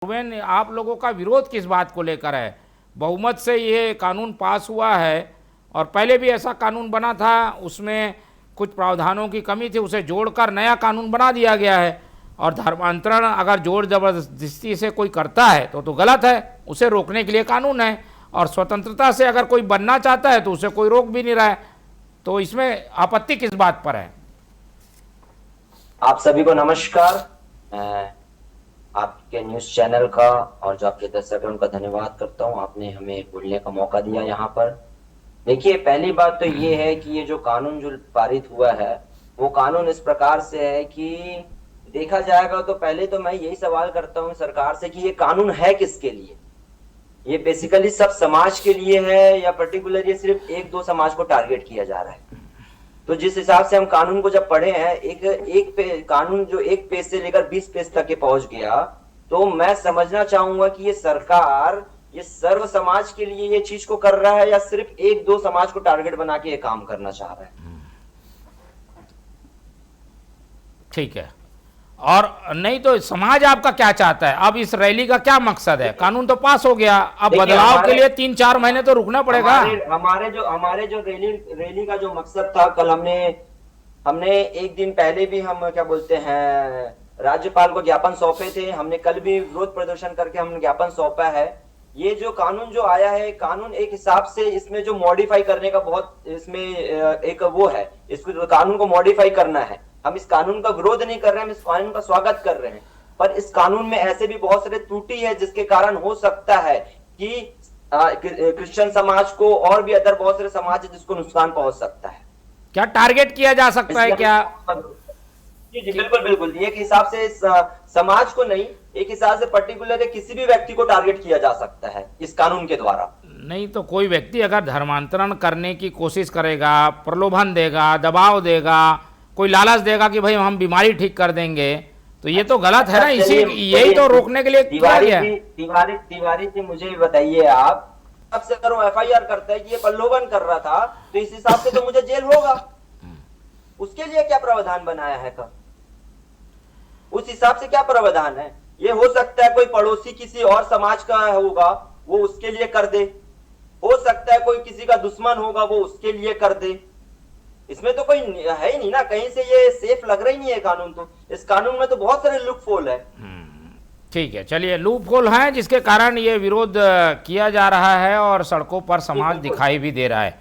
Reuben, आप लोगों का विरोध किस बात को लेकर है? बहुमत से ये कानून पास हुआ है और पहले भी ऐसा कानून बना था, उसमें कुछ प्रावधानों की कमी थी, उसे जोड़कर नया कानून बना दिया गया है। और धर्मांतरण अगर जोर जबरदस्ती से कोई करता है तो गलत है, उसे रोकने के लिए कानून है। और स्वतंत्रता से अगर कोई बनना चाहता है तो उसे कोई रोक भी नहीं रहा है, तो इसमें आपत्ति किस बात पर है? आप सभी को नमस्कार। मैं आपके न्यूज चैनल का और जो आपके दर्शक हैं उनका धन्यवाद करता हूं। आपने हमें बोलने का मौका दिया यहाँ पर। देखिए, पहली बात तो ये है कि ये जो कानून जो पारित हुआ है वो कानून इस प्रकार से है कि देखा जाएगा तो पहले तो मैं यही सवाल करता हूँ सरकार से कि ये कानून है किसके लिए? ये बेसिकली सब समाज के लिए है या पर्टिकुलर ये सिर्फ एक दो समाज को टारगेट किया जा रहा है? तो जिस हिसाब से हम कानून को जब पढ़े हैं, कानून जो एक पेज से लेकर 20 पेज तक के पहुंच गया, तो मैं समझना चाहूंगा कि ये सरकार ये सर्व समाज के लिए ये चीज को कर रहा है या सिर्फ एक दो समाज को टारगेट बना के ये काम करना चाह रहा है? ठीक है, और नहीं तो समाज आपका क्या चाहता है? अब इस रैली का क्या मकसद है? कानून तो पास हो गया, अब बदलाव के लिए 3-4 महीने तो रुकना पड़ेगा। हमारे जो रैली का जो मकसद था, कल हमने एक दिन पहले भी हम क्या बोलते हैं राज्यपाल को ज्ञापन सौंपे थे। हमने कल भी विरोध प्रदर्शन करके हमने ज्ञापन सौंपा है। ये जो कानून जो आया है, कानून एक हिसाब से इसमें जो मॉडिफाई करने का बहुत इसमें एक वो है, इसको कानून को मॉडिफाई करना है। हम इस कानून का विरोध नहीं कर रहे हैं, हम इस कानून का स्वागत कर रहे हैं, पर इस कानून में ऐसे भी बहुत सारे त्रुटि है जिसके कारण हो सकता है कि क्रिश्चियन समाज को और भी अदर बहुत सारे समाज है जिसको नुकसान पहुंच सकता है। क्या टारगेट किया जा सकता है क्या? जी बिल्कुल बिल्कुल, एक हिसाब से समाज को नहीं, एक हिसाब से पर्टिकुलर किसी भी व्यक्ति को टारगेट किया जा सकता है इस कानून के द्वारा। नहीं तो कोई व्यक्ति अगर धर्मांतरण करने की कोशिश करेगा, प्रलोभन देगा, दबाव देगा, कोई लालच देगा कि भाई हम बीमारी ठीक कर देंगे, तो ये तो गलत है ना। इसी यही तो रोकने के लिए तिवारी जी मुझे भी बताइए, आप सबसे अगर वो FIR करता है कि ये प्रलोभन कर रहा था तो इस हिसाब से तो मुझे जेल होगा। उसके लिए क्या प्रावधान बनाया है कब? उस हिसाब से क्या प्रावधान है? ये हो सकता है कोई पड़ोसी किसी और समाज का होगा वो उसके लिए कर दे, हो सकता है कोई किसी का दुश्मन होगा वो उसके लिए कर दे। इसमें तो कोई है ही नहीं ना, कहीं से ये सेफ लग रहा ही नहीं है कानून। तो इस कानून में तो बहुत सारे लूप होल है। ठीक है, चलिए, लूप होल है जिसके कारण ये विरोध किया जा रहा है और सड़कों पर समाज दिखाई भी दे रहा है।